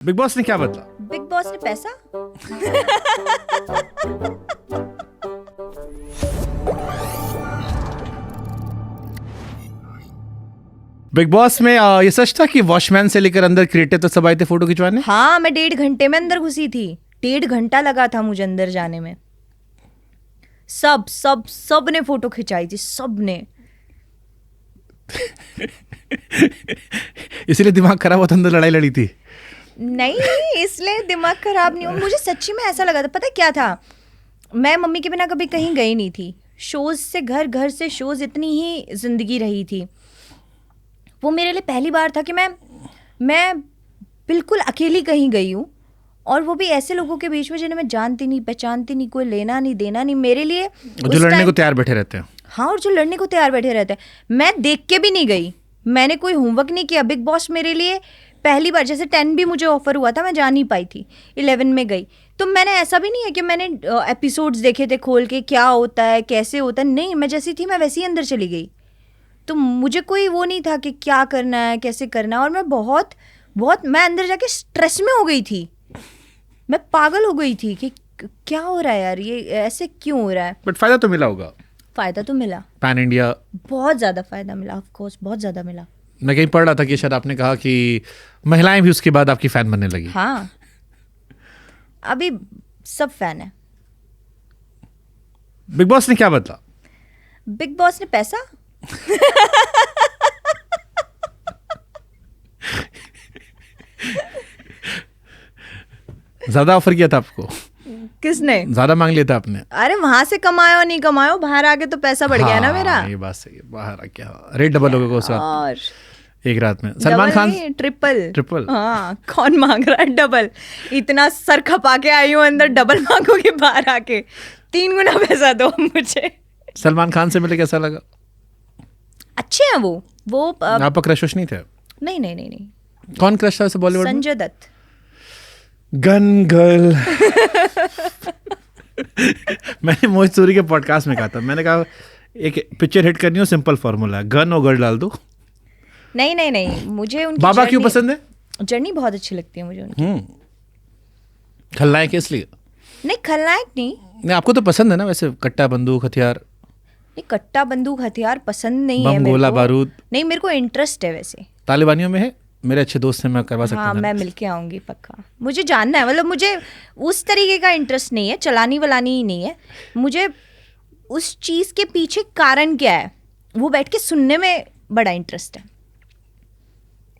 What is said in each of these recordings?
Big boss ने क्या बदला? बिग बॉस ने पैसा बिग बॉस में ये सच था कि वॉचमैन से लेकर अंदर क्रिएटिव तो सब आए थे फोटो खिंचवाने? हाँ, मैं 1.5 घंटे में अंदर घुसी थी। 1.5 घंटा लगा था मुझे अंदर जाने में। सब ने फोटो खिंचाई थी, सब ने। इसीलिए दिमाग खराब हुआ था, अंदर लड़ाई लड़ी थी? नहीं, इसलिए दिमाग खराब नहीं हुआ। मुझे सच्ची में ऐसा लगा था। पता क्या था, मैं मम्मी के बिना कभी कहीं गई नहीं थी। शोज से घर, घर से शोज, इतनी ही जिंदगी रही थी। वो मेरे लिए पहली बार था कि मैं बिल्कुल अकेली कहीं गई हूँ, और वो भी ऐसे लोगों के बीच में जिन्हें मैं जानती नहीं, पहचानती नहीं, कोई लेना नहीं देना नहीं मेरे लिए। जो लड़ने को तैयार बैठे रहते हैं। हाँ, और जो लड़ने को तैयार बैठे रहते हैं। मैं देख के भी नहीं गई, मैंने कोई होमवर्क नहीं किया। बिग बॉस मेरे लिए पहली बार, जैसे 10 भी मुझे ऑफर हुआ था, मैं जा नहीं पाई थी, 11 में गई। तो मैंने ऐसा भी नहीं है कि मैंने एपिसोड्स देखे थे खोल के, क्या होता है कैसे होता है। नहीं, मैं जैसी थी मैं वैसे ही अंदर चली गई। तो मुझे कोई वो नहीं था कि क्या करना है कैसे करना है। और मैं बहुत मैं अंदर जाके स्ट्रेस में हो गई थी। मैं पागल हो गई थी कि क्या हो रहा है यार, ये ऐसे क्यों हो रहा है। बट फायदा तो मिला होगा? फायदा तो मिला, पैन इंडिया बहुत ज़्यादा फायदा मिला, ऑफ कोर्स बहुत ज़्यादा मिला। मैं कहीं पढ़ रहा था कि शायद आपने कहा कि महिलाएं भी उसके बाद आपकी फैन बनने लगी। हाँ, अभी सब फैन है। बिग बॉस ने क्या बदला? बिग बॉस ने पैसा ज्यादा ऑफर किया था आपको? किसने? ज्यादा मांग लिया था आपने? अरे वहां से कमायो नहीं कमायो, बाहर आके तो पैसा बढ़ गया ना मेरा। ये बात सही है, बाहर आके रेट डबल हो गया उस रात, और एक रात में। सलमान खान ट्रिपल। हाँ, कौन मांग रहा है डबल? इतना सर खपा के आई हूँ अंदर, डबल मांगोगे बाहर आके? 3 गुना पैसा दो मुझे। सलमान खान से मिले कैसा लगा? अच्छे हैं वो आपका क्रश नहीं थे? नहीं। कौन क्रश था वैसे बॉलीवुड में? संजय दत्त। Gun girl. मैंने मोहित सूरी के पॉडकास्ट में कहा था, मैंने कहा एक पिक्चर हिट करनी हो सिंपल फॉर्मूला, गन और गर्ल डाल दो। नहीं, मुझे उनकी बाबा क्यों पसंद है? जर्नी बहुत अच्छी लगती है मुझे उनकी। खलनायक इसलिए? नहीं, खलनायक नहीं, आपको तो पसंद है ना वैसे, कट्टा बंदूक हथियार? नहीं, कट्टा बंदूक हथियार पसंद नहीं है बम मेरे गोला को। बारूद? नहीं, मेरे को इंटरेस्ट है वैसे। तालिबानियों में है, मेरे अच्छे दोस्त हैं, मैं करवा सकता हूँ। हाँ, मैं मिलके आऊंगी पक्का। मुझे जानना है, मतलब मुझे उस तरीके का इंटरेस्ट नहीं है, चलानी वलानी ही नहीं है मुझे। उस चीज़ के पीछे कारण क्या है वो बैठ के सुनने में बड़ा इंटरेस्ट है,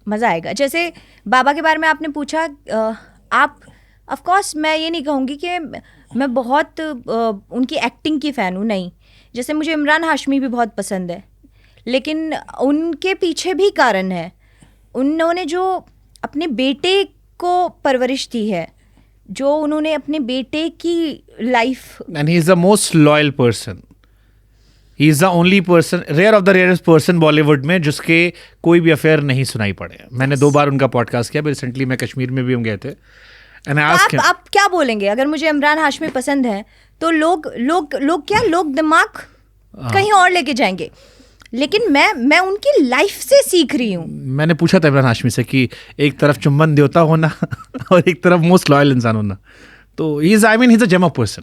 मज़ा आएगा। जैसे बाबा के बारे में आपने पूछा, आप ऑफ कोर्स मैं ये नहीं कहूँगी कि मैं बहुत उनकी एक्टिंग की फ़ैन हूँ, नहीं। जैसे मुझे इमरान हाशमी भी बहुत पसंद है, लेकिन उनके पीछे भी कारण है। उन्होंने जो अपने बेटे को परवरिश दी है, जो उन्होंने अपने बेटे की life. And he is the most loyal person, he is the only person, rare of the rarest person Bollywood में जिसके कोई भी अफेयर नहीं सुनाई पड़े। मैंने 2 बार उनका पॉडकास्ट किया, रिसेंटली मैं कश्मीर में भी हम गए थे। आप क्या बोलेंगे अगर मुझे इमरान हाशमी पसंद है तो लोग दिमाग कहीं और लेके जाएंगे, लेकिन मैं उनकी लाइफ से सीख रही हूँ। मैंने पूछा था इमरान हाशमी से कि एक तरफ चुम्बन देवता होना और एक तरफ मोस्ट लॉयल इंसान होना, तो he is a gem of person.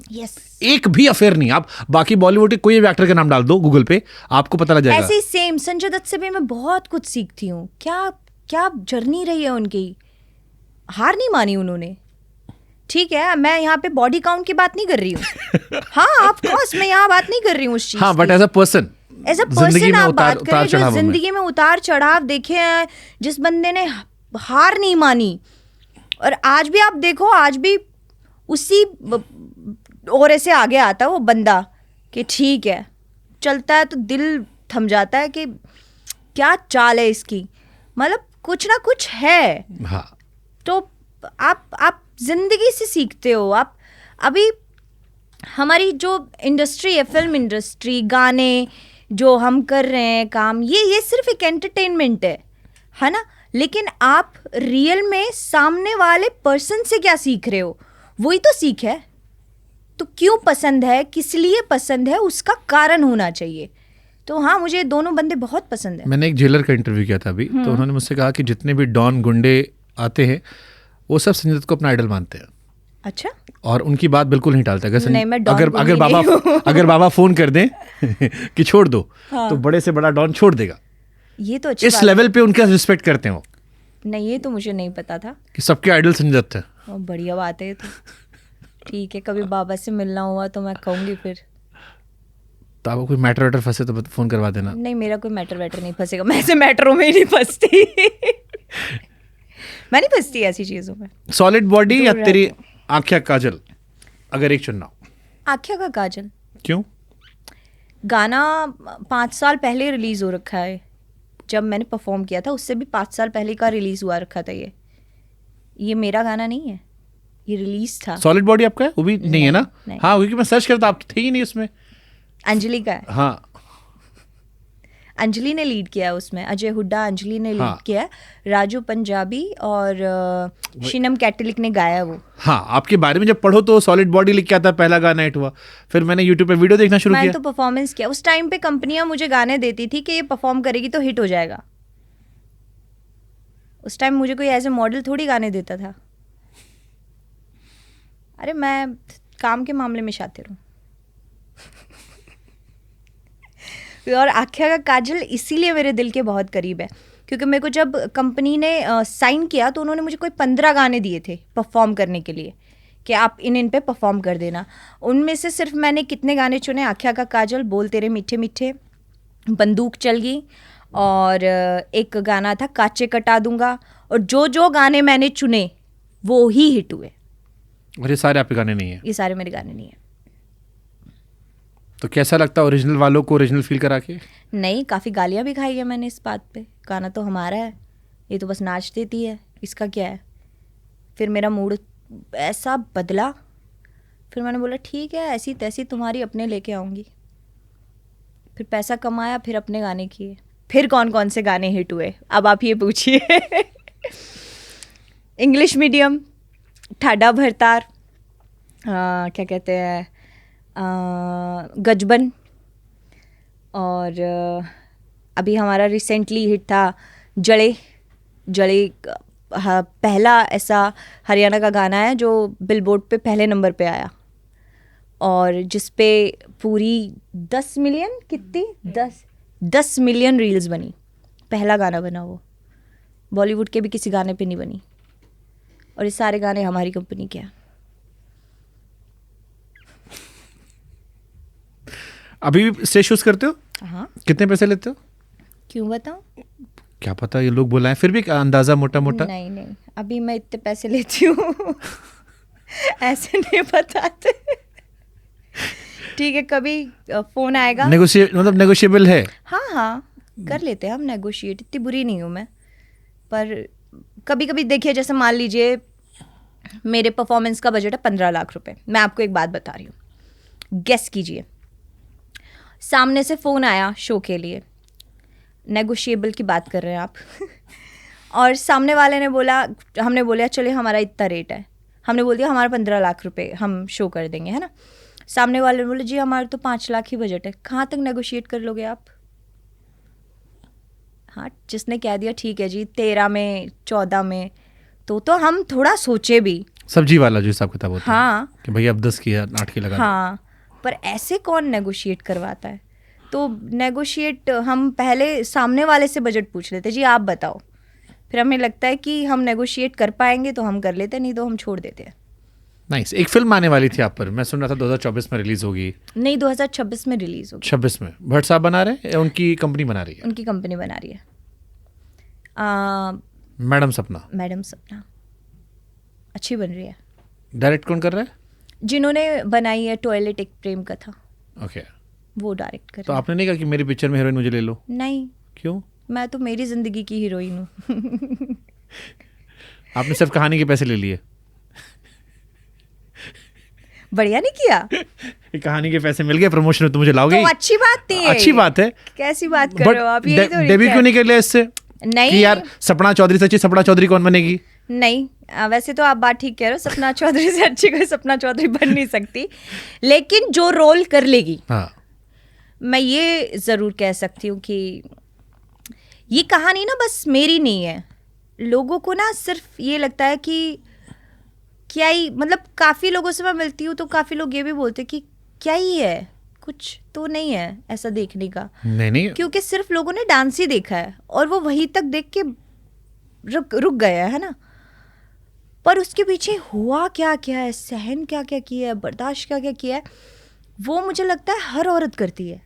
एक भी अफेयर नहीं। आप बाकी बॉलीवुड के कोई भी एक्टर का नाम डाल दो गूगल पे, आपको पता लग जाएगा। ऐसे ही सेम संजय दत्त से भी मैं बहुत कुछ सीखती हूँ। क्या जर्नी रही है उनकी, हार नहीं मानी उन्होंने। ठीक है, मैं यहाँ पे बॉडी काउंट की बात नहीं कर रही हूँ। हाँ, ऑफ कोर्स मैं यहाँ बात नहीं कर रही हूँ उस चीज। हाँ, बट एज अ पर्सन आप बात करें जो जिंदगी में उतार चढ़ाव देखे हैं, जिस बंदे ने हार नहीं मानी, और आज भी आप देखो, आज भी उसी ओरे से आगे आता है वो बंदा कि ठीक है, चलता है तो दिल थम जाता है कि क्या चाल है इसकी, मतलब कुछ ना कुछ है। हाँ। तो आप जिंदगी से सीखते हो। आप अभी हमारी जो इंडस्ट्री है, फिल्म इंडस्ट्री, गाने जो हम कर रहे हैं काम, ये सिर्फ एक एंटरटेनमेंट है ना। लेकिन आप रियल में सामने वाले पर्सन से क्या सीख रहे हो, वही तो सीख है। तो क्यों पसंद है, किस लिए पसंद है, उसका कारण होना चाहिए। तो हाँ, मुझे दोनों बंदे बहुत पसंद है। मैंने एक जेलर का इंटरव्यू किया था अभी, तो उन्होंने मुझसे कहा कि जितने भी डॉन गुंडे आते हैं वो सब संजय दत्त को अपना आइडल मानते हैं अच्छा, और उनकी बात बिल्कुल नहीं टालते। अगर नहीं, मैं डॉन अगर को अगर भी बाबा नहीं हूँ। अगर बाबा फोन कर दें कि छोड़ दो, हाँ। तो बड़े से बड़ा डॉन छोड़ देगा। ये तो अच्छी इस बात लेवल पे उनका रिस्पेक्ट करते हैं वो, है। नहीं, ये तो मुझे नहीं पता था। कि सबके आइडल संजय दत्त है। बढ़िया बात है ये तो। ठीक है, कभी बाबा से मिलना हुआ तो मैं कहूँगी फिर। तो आपको कोई मैटर वैटर फंसे तो फोन करवा देना। नहीं, मेरा कोई मैटर वैटर नहीं फंसेगा, मैं ऐसे मैटरों में ही नहीं फंसती। मैं नहीं फंसती ऐसी चीज़ों में। सॉलिड बॉडी या दूर तेरी रहते आँखें काजल, अगर एक चुनना हो? आँखें का काजल। क्यों? गाना 5 साल पहले रिलीज़ हो रखा है। जब मैंने परफॉर्म किया था उससे भी 5 साल पहले का रिलीज़ हुआ रखा था। ये मेरा गाना नहीं है, ये रिलीज था। सॉलिड बॉडी आपका है? वो भी नहीं है ना? नहीं। हाँ, क्योंकि मैं सर्च करता, आप थे ही नहीं उसमें। अंजलि का है। हाँ, अंजलि ने लीड किया है उसमें, अजय हुड्डा अंजलि ने लीड हाँ। किया है, राजू पंजाबी और शिनम कैटलिक ने गाया वो। हाँ, आपके बारे में जब पढ़ो तो सॉलिड बॉडी लिख के आता है, पहला गाना हिट हुआ। फिर मैंने यूट्यूब पे वीडियो देखना शुरू मैंने किया। तो परफॉर्मेंस किया उस टाइम पे। कंपनियां मुझे गाने देती थी कि ये परफॉर्म करेगी तो हिट हो जाएगा। उस टाइम मुझे कोई एज ए मॉडल थोड़ी गाने देता था। अरे मैं काम के मामले में शातिर हूँ। और आँखें का काजल इसीलिए मेरे दिल के बहुत करीब है, क्योंकि मेरे को जब कंपनी ने साइन किया तो उन्होंने मुझे कोई 15 गाने दिए थे परफॉर्म करने के लिए, कि आप इन पे परफॉर्म कर देना। उनमें से सिर्फ मैंने कितने गाने चुने? आँखें का काजल, बोल तेरे मीठे मीठे, बंदूक चल गई, और एक गाना था काचे कटा दूंगा। और जो गाने मैंने चुने वो ही हिट हुए। और ये सारे आपके गाने नहीं है? ये सारे मेरे गाने नहीं है। तो कैसा लगता है ओरिजिनल वालों को ओरिजिनल फील करा के? नहीं, काफ़ी गालियाँ भी खाई है मैंने इस बात पे। गाना तो हमारा है, ये तो बस नाच देती है, इसका क्या है। फिर मेरा मूड ऐसा बदला, फिर मैंने बोला ठीक है, ऐसी तैसी तुम्हारी अपने लेके आऊँगी। फिर पैसा कमाया, फिर अपने गाने किए। फिर कौन कौन से गाने हिट हुए अब आप ये पूछिए। इंग्लिश मीडियम, ठाडा भरतार, क्या कहते हैं, गजबन, और अभी हमारा रिसेंटली हिट था जड़े। जड़े हाँ, पहला ऐसा हरियाणा का गाना है जो बिलबोर्ड पे पहले नंबर पे आया, और जिस पे पूरी 10 मिलियन कितनी 10 मिलियन रील्स बनी। पहला गाना बना वो, बॉलीवुड के भी किसी गाने पे नहीं बनी। और ये सारे गाने हमारी कंपनी के हैं। अभी भी स्टेज शोज करते हो? हाँ। कितने पैसे लेते हो? क्यों बताऊँ? क्या पता, ये लोग बुलाएं, फिर भी अंदाजा मोटा मोटा। नहीं, अभी मैं इतने पैसे लेती हूँ। ऐसे नहीं बताते। ठीक है, कभी फोन आएगा। मतलब नेगोशिएबल है? हाँ, कर लेते हैं हम नेगोशिएट। इतनी बुरी नहीं हूँ मैं। पर कभी कभी देखिए, जैसे मान लीजिए मेरे परफॉर्मेंस का बजट है 15 लाख रुपए। मैं आपको एक बात बता रही हूँ, गेस कीजिए। सामने से फ़ोन आया शो के लिए, नेगोशिएबल की बात कर रहे हैं आप। और सामने वाले ने बोला, हमने बोला चलिए हमारा इतना रेट है, हमने बोल दिया हमारा 15 लाख रुपए हम शो कर देंगे, है ना। सामने वाले ने बोला जी हमारा तो 5 लाख ही बजट है। कहाँ तक नेगोशिएट कर लोगे आप? हाँ, जिसने कह दिया ठीक है जी 13 में 14 में, तो हम थोड़ा सोचे भी। सब्जी वाला जो हिसाब किताब होता हाँ है कि भाई अब 10 की 8 की लगा। हाँ, पर ऐसे कौन नेगोशिएट करवाता है? तो नेगोशिएट हम पहले सामने वाले से बजट पूछ लेते, जी आप बताओ। फिर हमें लगता है कि हम नेगोशिएट कर पाएंगे तो हम कर लेते, नहीं तो हम छोड़ देते हैं। नाइस। एक फिल्म आने वाली थी आप पर, मैं सुन रहा था 2024 में रिलीज होगी। नहीं, 2026 में रिलीज होगी। 26 में भट्ट साहब बना रहे हैं या उनकी कंपनी बना रही है? उनकी कंपनी बना रही है। मैडम सपना। मैडम सपना अच्छी बन रही है। डायरेक्ट कौन कर रहा है? जिन्होंने बनाई है टॉयलेट एक प्रेम कथा, ओके। वो डायरेक्ट कर तो रहे हैं। आपने नहीं कहा कि मेरी पिक्चर में हीरोइन मुझे ले लो? नहीं, क्यों? मैं तो मेरी जिंदगी की हीरोइन हूँ। आपने सिर्फ कहानी के पैसे ले लिए? बढ़िया नहीं किया? कहानी के पैसे मिल गए, प्रमोशन में तो मुझे लाओगे? तो अच्छी बात नहीं है? अच्छी बात है। कैसी बात कर रहे हो आप? यही तो डेब्यू क्यों नहीं कर लिया इससे? नहीं कि यार सपना चौधरी से अच्छी सपना चौधरी कौन बनेगी? नहीं, वैसे तो आप बात ठीक कह रहे हो, सपना चौधरी से अच्छी कोई सपना चौधरी बन नहीं सकती, लेकिन जो रोल कर लेगी। हाँ, मैं ये ज़रूर कह सकती हूँ कि ये कहानी ना बस मेरी नहीं है। लोगों को ना सिर्फ ये लगता है कि क्या ही, मतलब काफ़ी लोगों से मैं मिलती हूँ तो काफ़ी लोग ये भी बोलते हैं कि क्या ही है, कुछ तो नहीं है ऐसा देखने का। नहीं क्योंकि सिर्फ लोगों ने डांस ही देखा है और वो वहीं तक देख के रुक गया है ना। पर उसके पीछे हुआ क्या क्या है, सहन क्या क्या किया है, बर्दाश्त क्या क्या किया है, वो मुझे लगता है हर औरत करती है,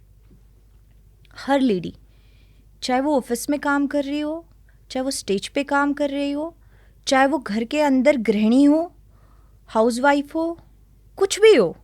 हर लेडी, चाहे वो ऑफिस में काम कर रही हो, चाहे वो स्टेज पे काम कर रही हो, चाहे वो घर के अंदर गृहिणी हो, हाउसवाइफ हो, कुछ भी हो,